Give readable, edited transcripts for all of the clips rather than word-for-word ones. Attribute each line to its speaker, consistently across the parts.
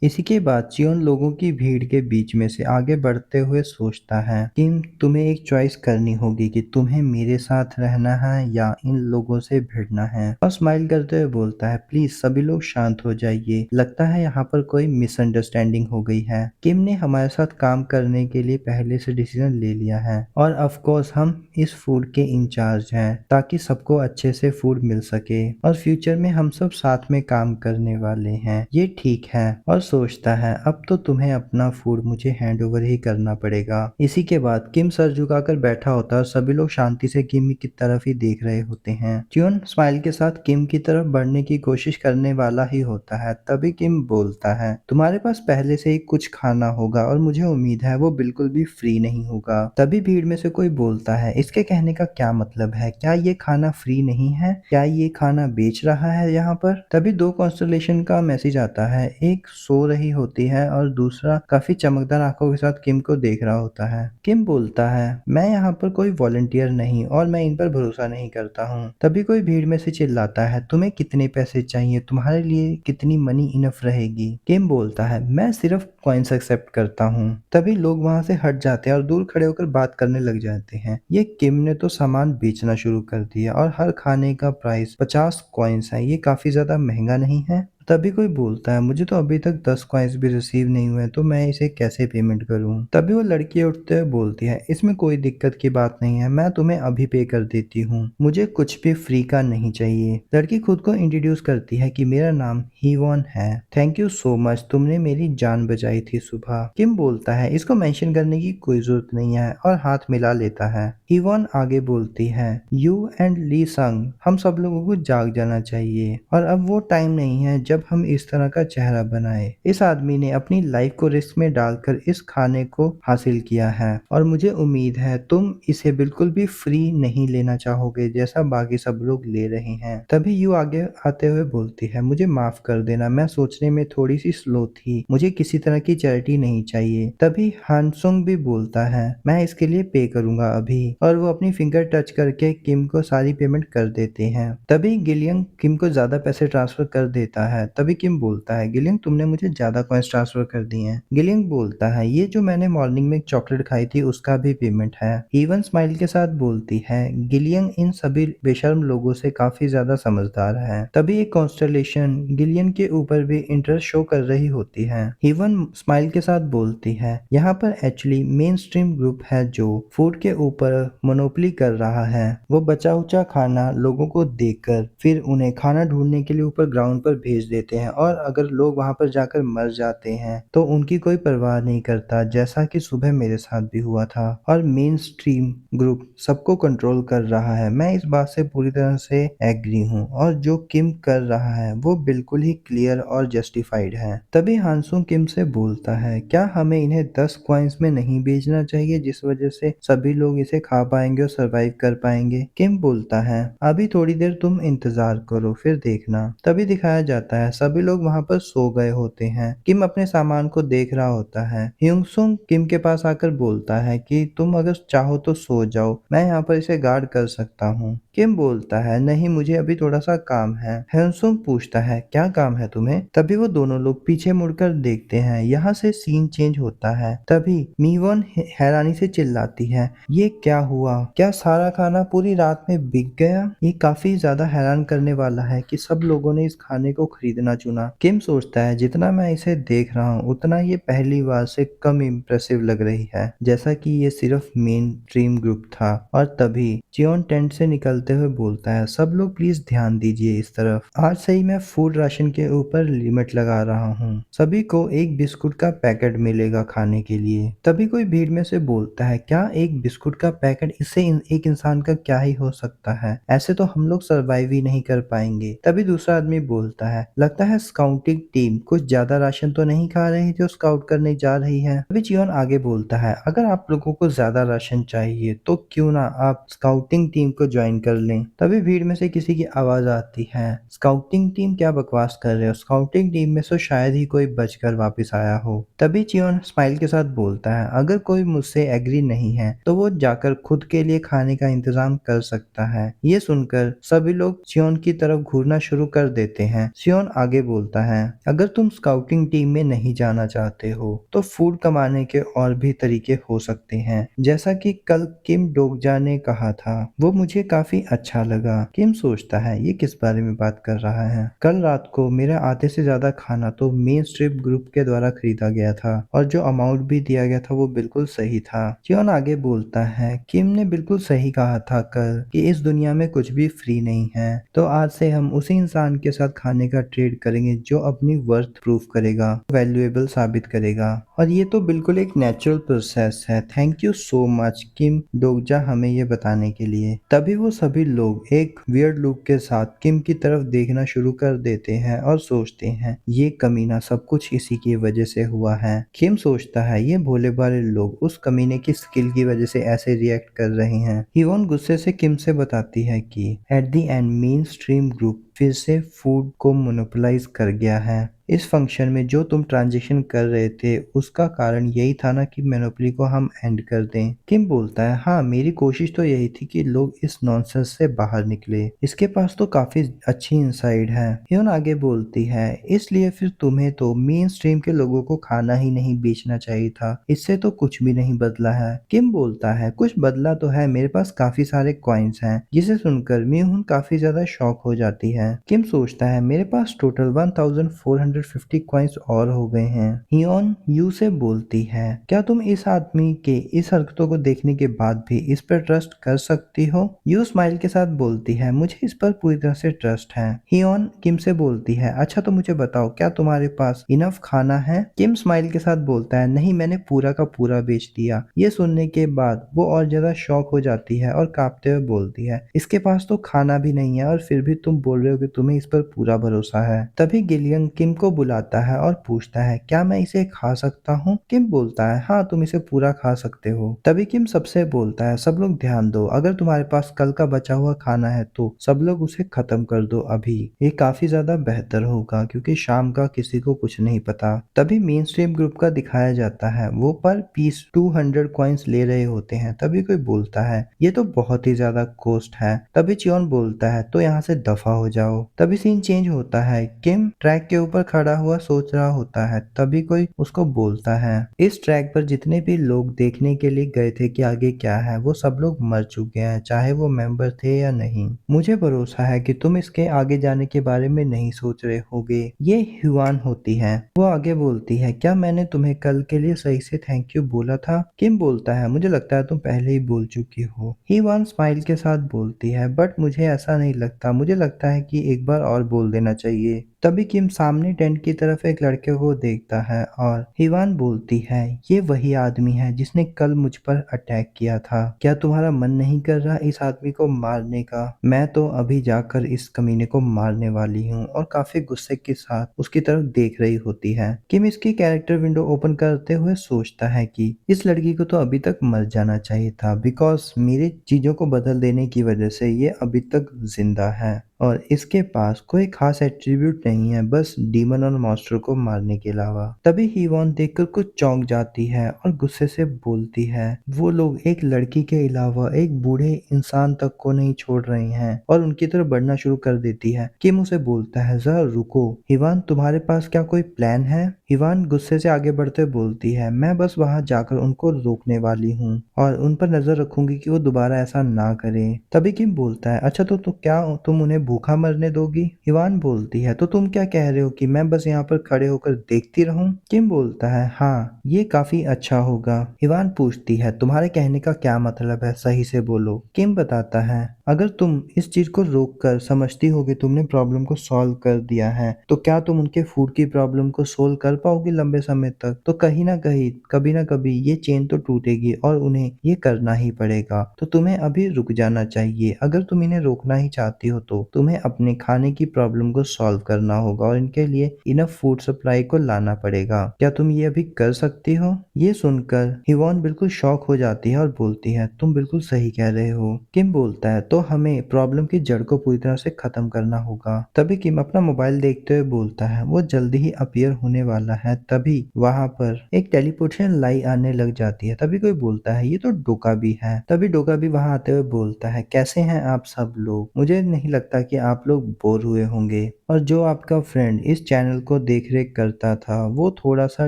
Speaker 1: इसी के बाद चियोन लोगों की भीड़ के बीच में से आगे बढ़ते हुए सोचता है कि तुम्हें एक चॉइस करनी होगी कि तुम्हें मेरे साथ रहना है या इन लोगों से भिड़ना है। और स्माइल करते हुए बोलता है, प्लीज सभी लोग शांत हो जाइए, लगता है यहाँ पर कोई मिसअंडरस्टैंडिंग हो गई है। किम ने हमारे साथ काम करने के लिए पहले से डिसीजन ले लिया है और ऑफ कोर्स हम इस फूड के इंचार्ज हैं ताकि सबको अच्छे से फूड मिल सके और फ्यूचर में हम सब साथ में काम करने वाले हैं, ये ठीक है। और सोचता है अब तो तुम्हें अपना फूड मुझे हैंड ओवर ही करना पड़ेगा। इसी के बाद किम सर झुकाकर बैठा होता है और सभी लोग शांति से किम की तरफ ही देख रहे होते हैं। च्यून स्माइल के साथ किम की तरफ बढ़ने की कोशिश करने वाला ही होता है, तभी किम बोलता है, तुम्हारे पास पहले से ही कुछ खाना होगा और मुझे उम्मीद है वो बिल्कुल भी फ्री नहीं होगा। तभी भीड़ में से कोई बोलता है, इसके कहने का क्या मतलब है, क्या ये खाना फ्री नहीं है, क्या ये खाना बेच रहा है यहाँ पर। तभी दो कॉन्स्टलेशन का मैसेज आता है, एक सो रही होती है और दूसरा काफी चमकदार आंखों के साथ किम को देख रहा होता है। किम बोलता है, मैं यहाँ पर कोई वॉलंटियर नहीं और मैं इन पर भरोसा नहीं करता हूँ। तभी कोई भीड़ में से चिल्लाता है, तुम्हें कितने पैसे चाहिए, तुम्हारे लिए कितनी मनी इनफ रहेगी। किम बोलता है, मैं सिर्फ कॉइन्स एक्सेप्ट करता हूँ। तभी लोग वहां से हट जाते हैं और दूर खड़े होकर बात करने लग जाते हैं। ये किम ने तो सामान बेचना शुरू कर दिया और हर खाने का प्राइस 50 कॉइन्स है, ये काफी ज्यादा महंगा नहीं है। तभी कोई बोलता है, मुझे तो अभी तक 10 कॉइन्स भी रिसीव नहीं हुए, तो मैं इसे कैसे पेमेंट करूं। तभी वो लड़की उठते हुए बोलती है, इसमें कोई दिक्कत की बात नहीं है, मैं तुम्हें अभी पे कर देती हूँ, मुझे कुछ भी फ्री का नहीं चाहिए। लड़की खुद को इंट्रोड्यूस करती है कि मेरा नाम हीवॉन है, थैंक यू सो मच, तुमने मेरी जान बचाई थी सुबह। किम बोलता है, इसको मेंशन करने की कोई जरूरत नहीं है और हाथ मिला लेता है। हीवॉन आगे बोलती है, यू एंड ली संग, हम सब लोगों को जाग जाना चाहिए और अब वो टाइम नहीं है जब हम इस तरह का चेहरा बनाए। इस आदमी ने अपनी लाइफ को रिस्क में डालकर इस खाने को हासिल किया है और मुझे उम्मीद है तुम इसे बिल्कुल भी फ्री नहीं लेना चाहोगे जैसा बाकी सब लोग ले रहे हैं। तभी यू आगे आते हुए बोलती है, मुझे माफ कर देना, मैं सोचने में थोड़ी सी स्लो थी, मुझे किसी तरह की चैरिटी नहीं चाहिए। तभी हानसुंग भी बोलता है, मैं इसके लिए पे करूंगा अभी, और वो अपनी फिंगर टच करके किम को सारी पेमेंट कर देते हैं। तभी गिलियंग किम को ज्यादा पैसे ट्रांसफर कर देता है। तभी किम बोलता है, गिलियंग तुमने मुझे ज्यादा कॉइन्स ट्रांसफर कर दिए हैं। गिलियंग बोलता है, ये जो मैंने मॉर्निंग में एक चॉकलेट खाई थी उसका भी पेमेंट है। इवन स्माइल के साथ बोलती है, गिलियंग इन सभी बेशर्म लोगों से काफी ज्यादा समझदार है। तभी एक कॉन्स्टलेशन गिलियन के ऊपर भी इंटरेस्ट शो कर रही होती है। इवन स्माइल के साथ बोलती है, यहाँ पर एक्चुअली मेन स्ट्रीम ग्रुप है जो फूड के ऊपर मोनोपोली कर रहा है। वो बचा उचा खाना लोगों को देकर फिर उन्हें खाना ढूंढने के लिए ऊपर ग्राउंड पर भेज देते हैं और अगर लोग वहां पर जाकर मर जाते हैं तो उनकी कोई परवाह नहीं करता, जैसा कि सुबह मेरे साथ भी हुआ था। और मेन स्ट्रीम ग्रुप सबको कंट्रोल कर रहा है, मैं इस बात से पूरी तरह से एग्री हूँ और जो किम कर रहा है वो बिल्कुल ही क्लियर और जस्टिफाइड है। तभी हानसुंग किम से बोलता है, क्या हमें इन्हें 10 कॉइन्स में नहीं बेचना चाहिए जिस वजह से सभी लोग इसे खा पाएंगे और सरवाइव कर पाएंगे। किम बोलता है, अभी थोड़ी देर तुम इंतजार करो फिर देखना। तभी दिखाया जाता है सभी लोग वहां पर सो गए होते हैं। किम अपने सामान को देख रहा होता है। ह्यूंगसुंग किम के पास आकर बोलता है कि तुम अगर चाहो तो सो जाओ, मैं यहाँ पर इसे गार्ड कर सकता हूँ। किम बोलता है, नहीं मुझे अभी थोड़ा सा काम है। ह्यूंगसुंग पूछता है, क्या काम है तुम्हें। तभी वो दोनों लोग पीछे मुड़कर देखते हैं, यहाँ से सीन चेंज होता है। तभी मीवॉन हैरानी से चिल्लाती है, ये क्या हुआ, क्या सारा खाना पूरी रात में बिक गया। ये काफी ज्यादा हैरान करने वाला है कि सब लोगों ने इस खाने को खरीदना चुना। किम सोचता है, जितना मैं इसे देख रहा हूँ उतना ये पहली बार से कम इम्प्रेसिव लग रही है, जैसा कि ये सिर्फ मेन स्ट्रीम ग्रुप था। और तभी चियोन टेंट से निकलते हुए बोलता है, सब लोग प्लीज ध्यान दीजिए इस तरफ, आज से ही मैं फूड राशन के ऊपर लिमिट लगा रहा हूँ, सभी को एक बिस्कुट का पैकेट मिलेगा खाने के लिए। तभी कोई भीड़ में से बोलता है, क्या एक बिस्कुट का पैकेट, इससे एक इंसान का क्या ही हो सकता है, ऐसे तो हम लोग सरवाइव ही नहीं कर पाएंगे। तभी दूसरा आदमी बोलता है, लगता है स्काउटिंग टीम कुछ ज्यादा राशन तो नहीं खा रही जो स्काउट करने जा रही है। तभी चियोन आगे बोलता है, अगर आप लोगों को ज्यादा राशन चाहिए तो क्यों ना आप स्काउटिंग टीम को ज्वाइन कर लें। तभी भीड़ में से किसी की आवाज़ आती है, स्काउटिंग टीम क्या बकवास कर रहे हो? स्काउटिंग टीम में से शायद ही कोई बचकर वापस आया हो। तभी चियोन स्माइल के साथ बोलता है, अगर कोई मुझसे एग्री नहीं है तो वो जाकर खुद के लिए खाने का इंतजाम कर सकता है। ये सुनकर सभी लोग चियोन की तरफ घूरना शुरू कर देते हैं। चियोन आगे बोलता है, अगर तुम स्काउटिंग टीम में नहीं जाना चाहते हो तो फूड कमाने के और भी तरीके हो सकते हैं, जैसा कि कल किम डोगजा ने कहा था। वो मुझे काफी अच्छा लगा। किम सोचता है, ये किस बारे में बात कर रहा है? कल रात को मेरा आधे से ज्यादा खाना तो मेन स्ट्रीम ग्रुप के द्वारा खरीदा गया था और जो अमाउंट भी दिया गया था वो बिल्कुल सही था। चियोन आगे बोलता है, किम ने बिल्कुल सही कहा था कल कि इस दुनिया में कुछ भी फ्री नहीं है, तो आज से हम उसी इंसान के साथ खाने का ट्रेड करेंगे जो अपनी वर्थ प्रूफ करेगा, वैल्यूएबल साबित करेगा। और ये तो बिल्कुल एक नेचुरल प्रोसेस है। थैंक यू सो मच किम डोगजा हमें ये बताने के लिए। तभी वो सभी लोग एक वियर्ड लुक के साथ किम की तरफ देखना शुरू कर देते हैं और सोचते हैं, ये कमीना सब कुछ इसी की वजह से हुआ है। किम सोचता है, ये भोले भाले लोग उस कमीने की स्किल की वजह से ऐसे रिएक्ट कर रहे हैं। हिवॉन गुस्से से किम से बताती है कि at the end main stream group फिर से फूड को मोनोपोलाइज कर गया है। इस फंक्शन में जो तुम ट्रांजेक्शन कर रहे थे उसका कारण यही था ना कि मोनोपोली को हम एंड कर दें। किम बोलता है, हाँ मेरी कोशिश तो यही थी कि लोग इस नॉनसेंस से बाहर निकले। इसके पास तो काफी अच्छी इंसाइट है। ह्यून आगे बोलती है, इसलिए फिर तुम्हें तो मेन स्ट्रीम के लोगों को खाना ही नहीं बेचना चाहिए था। इससे तो कुछ भी नहीं बदला है। किम बोलता है, कुछ बदला तो है, मेरे पास काफी सारे कॉइन्स हैं। जिसे सुनकर मीहुन काफी ज्यादा शॉक हो जाती है। किम सोचता है, मेरे पास टोटल 1450 कॉइन्स और हो गए हैं। हियोन यू से बोलती है, क्या तुम इस आदमी के इस हरकतों को देखने के बाद भी इस पर ट्रस्ट कर सकती हो? यू स्माइल के साथ बोलती है, मुझे इस पर पूरी तरह से ट्रस्ट है। हियोन किम से बोलती है, अच्छा तो मुझे बताओ क्या तुम्हारे पास इनफ खाना है? किम स्माइल के साथ बोलता है, नहीं मैंने पूरा का पूरा बेच दिया। ये सुनने के बाद वो और ज्यादा शॉक हो जाती है और कांपते हुए बोलती है, इसके पास तो खाना भी नहीं है और फिर भी तुम बोल रहे हो कि तुम्हें इस पर पूरा भरोसा है। तभी गिलियन किम को बुलाता है और पूछता है, क्या मैं इसे खा सकता हूँ? किम बोलता है, हाँ तुम इसे पूरा खा सकते हो। तभी किम सबसे बोलता है, सब लोग ध्यान दो, अगर तुम्हारे पास कल का बचा हुआ खाना है तो सब लोग उसे खत्म कर दो अभी। ये काफी ज्यादा बेहतर होगा क्योंकि शाम का किसी को कुछ नहीं पता। तभी मेन स्ट्रीम ग्रुप का दिखाया जाता है, वो पर पीस 200 कॉइन्स ले रहे होते हैं। तभी कोई बोलता है, ये तो बहुत ही ज्यादा कॉस्ट है। तभी चियोन बोलता है, तो यहाँ से दफा हो जाओ। तभी सीन चेंज होता है, किम ट्रैक के ऊपर खड़ा हुआ सोच रहा होता है। तभी कोई उसको बोलता है, इस ट्रैक पर जितने भी लोग देखने के लिए गए थे कि आगे क्या है, वो सब लोग मर चुके हैं, चाहे वो मेंबर थे या नहीं। मुझे भरोसा है कि तुम इसके आगे जाने के बारे में नहीं सोच रहे होगे। ये ह्यूआन होती है। वो आगे बोलती है, क्या मैंने तुम्हें कल के लिए सही से थैंक यू बोला था? किम बोलता है, मुझे लगता है तुम पहले ही बोल चुकी हो। ह्यूआन स्माइल के साथ बोलती है, बट मुझे ऐसा नहीं लगता, मुझे लगता है कि एक बार और बोल देना चाहिए। तभी किम सामने टेंट की तरफ एक लड़के को देखता है और हिवान बोलती है, ये वही आदमी है जिसने कल मुझ पर अटैक किया था। क्या तुम्हारा मन नहीं कर रहा इस आदमी को मारने का? मैं तो अभी जाकर इस कमीने को मारने वाली हूँ। और काफी गुस्से के साथ उसकी तरफ देख रही होती है। किम इसकी कैरेक्टर विंडो ओपन करते हुए सोचता है कि इस लड़की को तो अभी तक मर जाना चाहिए था, बिकॉज मेरी चीजों को बदल देने की वजह से ये अभी तक जिंदा है और इसके पास कोई खास एट्रीब्यूट नहीं है, बस डीमन और मॉन्स्टर को मारने के अलावा। तभी हीवॉन देखकर कुछ चौंक जाती है और गुस्से से बोलती है, वो लोग एक लड़की के अलावा एक बूढ़े इंसान तक को नहीं छोड़ रहे हैं और उनकी तरफ बढ़ना शुरू कर देती है। किम उसे बोलता है, जरा रुको हिवान, तुम्हारे पास क्या कोई प्लान है? हिवान गुस्से से आगे बढ़ते बोलती है, मैं बस वहां जाकर उनको रोकने वाली हूँ और उन पर नजर रखूंगी कि वो दोबारा ऐसा ना करें। तभी किम बोलता है, अच्छा तो क्या तुम उन्हें भूखा मरने दोगी? हिवान बोलती है, तो तुम क्या कह रहे हो कि मैं बस यहाँ पर खड़े होकर देखती रहूं? किम बोलता है, हाँ ये काफी अच्छा होगा। हिवान पूछती है, तुम्हारे कहने का क्या मतलब है, सही से बोलो। किम बताता है, अगर तुम इस चीज को रोक कर समझती हो कि तुमने प्रॉब्लम को सॉल्व कर दिया है तो क्या तुम उनके फूड की प्रॉब्लम को सोल्व कर पाओगी लंबे समय तक? तो कहीं ना कहीं कभी ना कभी ये चेन तो टूटेगी और उन्हें ये करना ही पड़ेगा। तो तुम्हें अभी रुक जाना चाहिए। अगर तुम इन्हें रोकना ही चाहती हो तो तुम्हें अपने खाने की प्रॉब्लम को सॉल्व करना होगा और इनके लिए इनफ फूड सप्लाई को लाना पड़ेगा। क्या तुम ये अभी कर सकती हो? ये सुनकर हिवॉन बिल्कुल शॉक हो जाती है और बोलती है, तुम बिल्कुल सही कह रहे हो। किम बोलता है, तो तो हमें प्रॉब्लम की जड़ को पूरी तरह से खत्म करना होगा। तभी किम अपना मोबाइल देखते हुए बोलता है, वो जल्दी ही अपीयर होने वाला है। तभी वहाँ पर एक टेलीपोर्टेशन लाई आने लग जाती है। तभी कोई बोलता है, ये तो डोका भी है। तभी डोका भी वहाँ आते हुए बोलता है, कैसे हैं आप सब लोग? मुझे नहीं लगता कि आप लोग बोर हुए होंगे। और जो आपका फ्रेंड इस चैनल को देख रेख करता था, वो थोड़ा सा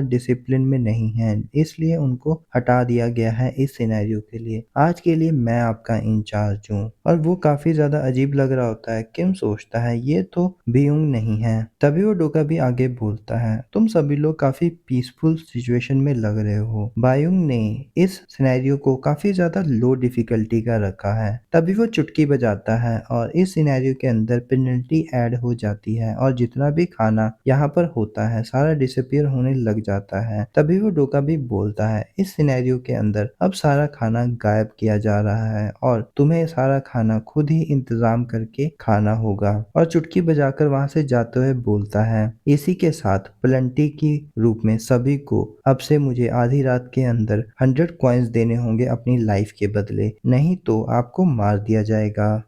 Speaker 1: डिसिप्लिन में नहीं है, इसलिए उनको हटा दिया गया है इस सिनेरियो के लिए। आज के लिए मैं आपका इंचार्ज हूँ। और वो काफी ज्यादा अजीब लग रहा होता है। किम सोचता है, ये तो बीयुंग नहीं है। तभी वो डोका भी आगे बोलता है, तुम सभी लोग काफी पीसफुल सिचुएशन में लग रहे हो। बायुंग ने इस सिनेरियो को काफी ज्यादा लो डिफिकल्टी का रखा है। तभी वो चुटकी बजाता है और इस सिनेरियो के अंदर पेनल्टी ऐड हो जाती है और जितना भी खाना यहाँ पर होता है सारा डिसअपीयर होने लग जाता है। तभी वो डोका भी बोलता है, इस सिनेरियो के अंदर अब सारा खाना गायब किया जा रहा है और तुम्हें सारा खाना खुद ही इंतजाम करके खाना होगा। और चुटकी बजाकर वहां से जाते हुए बोलता है, इसी के साथ पेनल्टी की रूप में सभी को अब से मुझे आधी रात के अंदर 100 कॉइन्स देने होंगे अपनी लाइफ के बदले, नहीं तो आपको मार दिया जाएगा।